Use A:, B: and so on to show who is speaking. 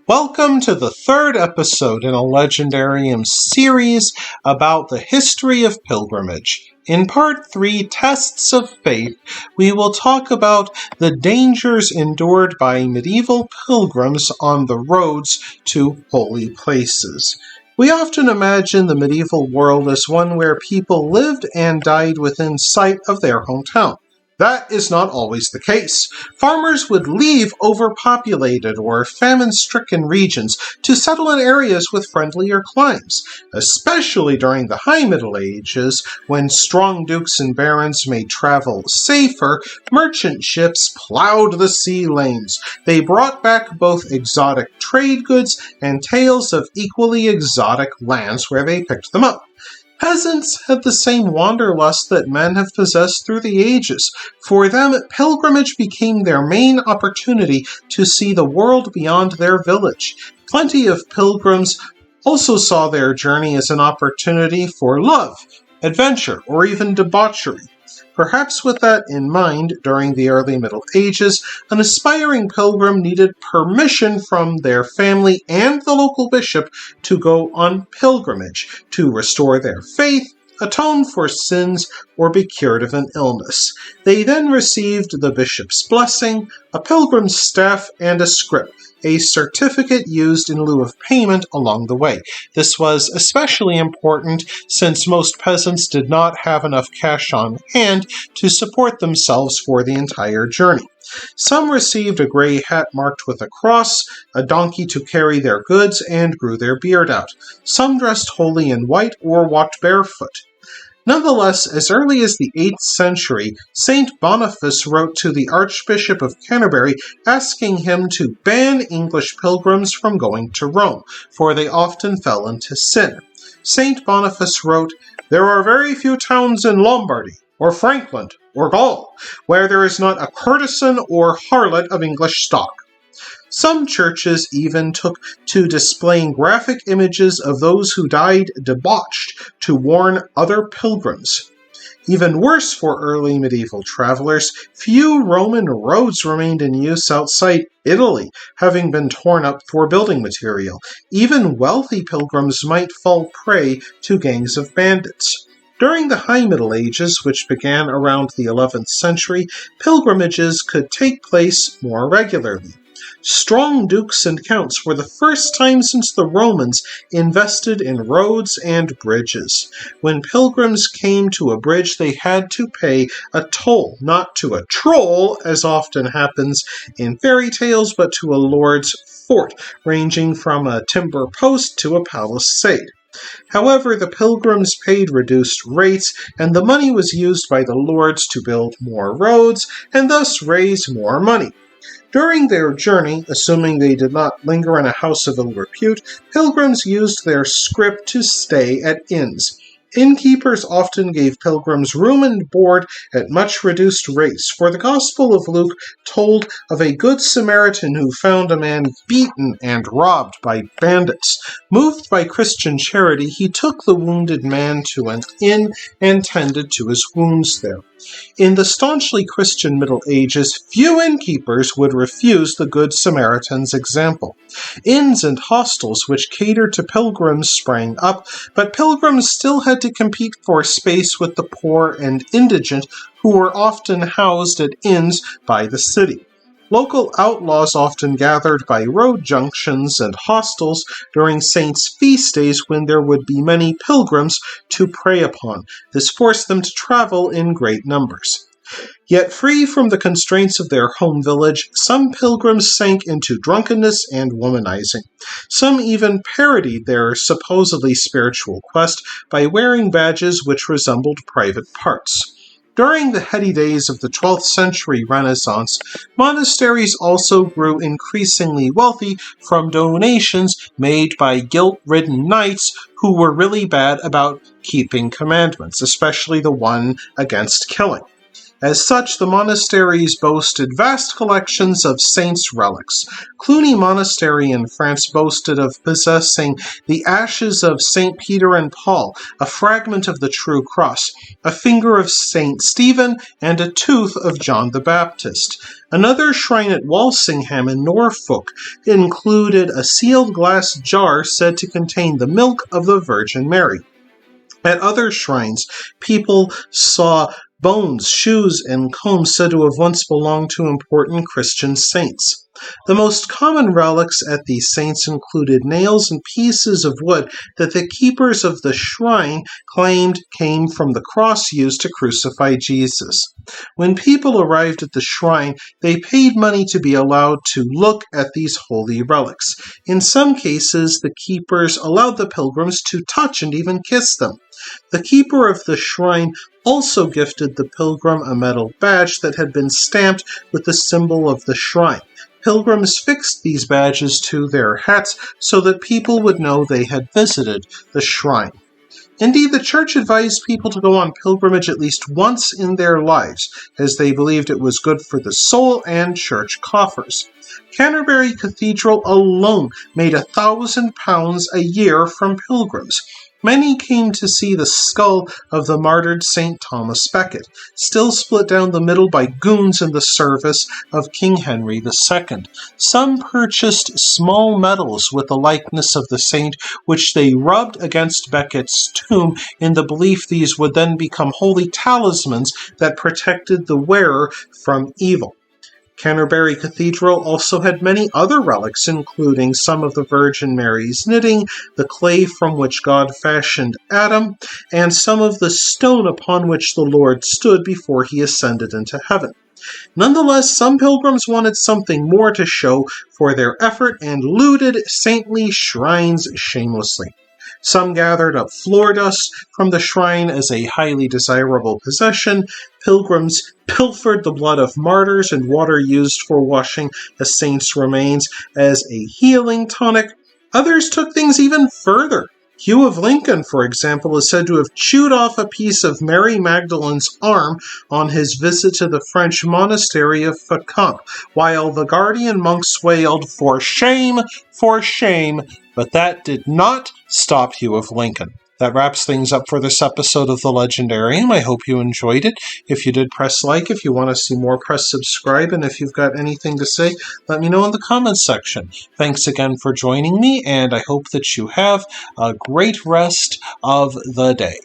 A: Welcome to the third episode in a Legendarium series about the history of pilgrimage. In Part 3, Tests of Faith, we will talk about the dangers endured by medieval pilgrims on the roads to holy places. We often imagine the medieval world as one where people lived and died within sight of their hometown. That is not always the case. Farmers would leave overpopulated or famine-stricken regions to settle in areas with friendlier climes, especially during the High Middle Ages, when strong dukes and barons made travel safer. Merchant ships plowed the sea lanes. They brought back both exotic trade goods and tales of equally exotic lands where they picked them up. Peasants had the same wanderlust that men have possessed through the ages. For them, pilgrimage became their main opportunity to see the world beyond their village. Plenty of pilgrims also saw their journey as an opportunity for love, adventure, or even debauchery. Perhaps with that in mind, during the early Middle Ages, an aspiring pilgrim needed permission from their family and the local bishop to go on pilgrimage, to restore their faith, atone for sins, or be cured of an illness. They then received the bishop's blessing, a pilgrim's staff, and a scrip, a certificate used in lieu of payment along the way. This was especially important since most peasants did not have enough cash on hand to support themselves for the entire journey. Some received a gray hat marked with a cross, a donkey to carry their goods, and grew their beard out. Some dressed wholly in white or walked barefoot. Nonetheless, as early as the 8th century, Saint Boniface wrote to the Archbishop of Canterbury asking him to ban English pilgrims from going to Rome, for they often fell into sin. Saint Boniface wrote, "There are very few towns in Lombardy, or Frankland, or Gaul, where there is not a courtesan or harlot of English stock." Some churches even took to displaying graphic images of those who died debauched to warn other pilgrims. Even worse for early medieval travelers, few Roman roads remained in use outside Italy, having been torn up for building material. Even wealthy pilgrims might fall prey to gangs of bandits. During the High Middle Ages, which began around the 11th century, pilgrimages could take place more regularly. Strong dukes and counts for the first time since the Romans invested in roads and bridges. When pilgrims came to a bridge, they had to pay a toll, not to a troll, as often happens in fairy tales, but to a lord's fort, ranging from a timber post to a palisade. However, the pilgrims paid reduced rates, and the money was used by the lords to build more roads, and thus raise more money. During their journey, assuming they did not linger in a house of ill repute, pilgrims used their scrip to stay at inns. Innkeepers often gave pilgrims room and board at much reduced rates, for the Gospel of Luke told of a good Samaritan who found a man beaten and robbed by bandits. Moved by Christian charity, he took the wounded man to an inn and tended to his wounds there. In the staunchly Christian Middle Ages, few innkeepers would refuse the Good Samaritan's example. Inns and hostels which catered to pilgrims sprang up, but pilgrims still had to compete for space with the poor and indigent who were often housed at inns by the city. Local outlaws often gathered by road junctions and hostels during saints' feast days when there would be many pilgrims to prey upon. This forced them to travel in great numbers. Yet free from the constraints of their home village, some pilgrims sank into drunkenness and womanizing. Some even parodied their supposedly spiritual quest by wearing badges which resembled private parts. During the heady days of the 12th century Renaissance, monasteries also grew increasingly wealthy from donations made by guilt-ridden knights who were really bad about keeping commandments, especially the one against killing. As such, the monasteries boasted vast collections of saints' relics. Cluny Monastery in France boasted of possessing the ashes of St. Peter and Paul, a fragment of the true cross, a finger of St. Stephen, and a tooth of John the Baptist. Another shrine at Walsingham in Norfolk included a sealed glass jar said to contain the milk of the Virgin Mary. At other shrines, people saw bones, shoes, and combs said to have once belonged to important Christian saints. The most common relics at these saints included nails and pieces of wood that the keepers of the shrine claimed came from the cross used to crucify Jesus. When people arrived at the shrine, they paid money to be allowed to look at these holy relics. In some cases, the keepers allowed the pilgrims to touch and even kiss them. The keeper of the shrine also gifted the pilgrim a metal badge that had been stamped with the symbol of the shrine. Pilgrims fixed these badges to their hats so that people would know they had visited the shrine. Indeed, the church advised people to go on pilgrimage at least once in their lives, as they believed it was good for the soul and church coffers. Canterbury Cathedral alone made £1,000 a year from pilgrims. Many came to see the skull of the martyred St. Thomas Becket, still split down the middle by goons in the service of King Henry II. Some purchased small medals with the likeness of the saint, which they rubbed against Becket's tomb in the belief these would then become holy talismans that protected the wearer from evil. Canterbury Cathedral also had many other relics, including some of the Virgin Mary's knitting, the clay from which God fashioned Adam, and some of the stone upon which the Lord stood before he ascended into heaven. Nonetheless, some pilgrims wanted something more to show for their effort and looted saintly shrines shamelessly. Some gathered up floor dust from the shrine as a highly desirable possession. Pilgrims pilfered the blood of martyrs and water used for washing a saint's remains as a healing tonic. Others took things even further. Hugh of Lincoln, for example, is said to have chewed off a piece of Mary Magdalene's arm on his visit to the French monastery of Fécamp, while the guardian monks wailed, for shame, but that did not stop Hugh of Lincoln. That wraps things up for this episode of The Legendarium. I hope you enjoyed it. If you did, press like. If you want to see more, press subscribe. And if you've got anything to say, let me know in the comments section. Thanks again for joining me, and I hope that you have a great rest of the day.